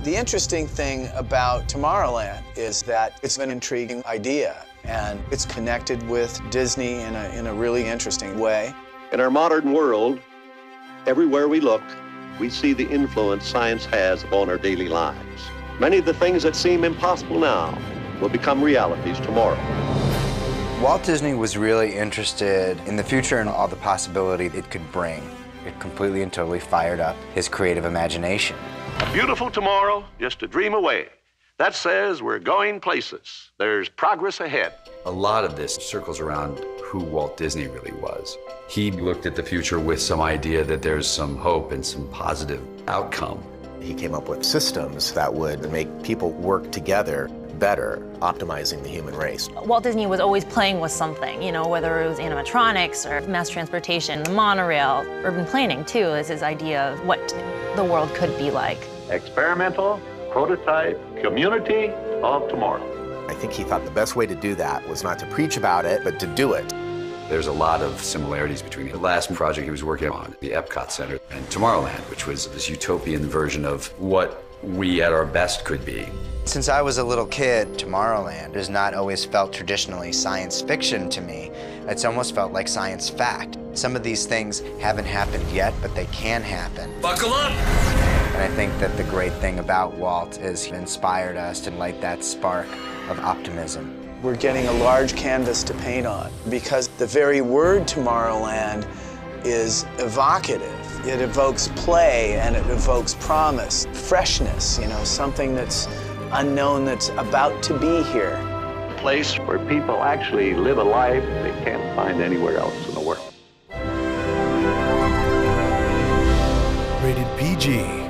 The interesting thing about Tomorrowland is that it's an intriguing idea, and it's connected with Disney in a really interesting way. In our modern world, everywhere we look, we see the influence science has upon our daily lives. Many of the things that seem impossible now will become realities tomorrow. Walt Disney was really interested in the future and all the possibility it could bring. It completely and totally fired up his creative imagination. A beautiful tomorrow, just a dream away. That says we're going places. There's progress ahead. A lot of this circles around who Walt Disney really was. He looked at the future with some idea that there's some hope and some positive outcome. He came up with systems that would make people work together better, optimizing the human race. Walt Disney was always playing with something, you know, whether it was animatronics or mass transportation, the monorail. Urban planning, too, is his idea of what the world could be like. Experimental, prototype, community of tomorrow. I think he thought the best way to do that was not to preach about it, but to do it. There's a lot of similarities between the last project he was working on, the Epcot Center, and Tomorrowland, which was this utopian version of what we at our best could be. Since I was a little kid, Tomorrowland has not always felt traditionally science fiction to me. It's almost felt like science fact. Some of these things haven't happened yet, but they can happen. Buckle up! And I think that the great thing about Walt is he inspired us to light that spark of optimism. We're getting a large canvas to paint on because the very word Tomorrowland is evocative. It evokes play and it evokes promise, freshness, you know, something that's unknown that's about to be here. A place where people actually live a life they can't find anywhere else in the world. Rated PG.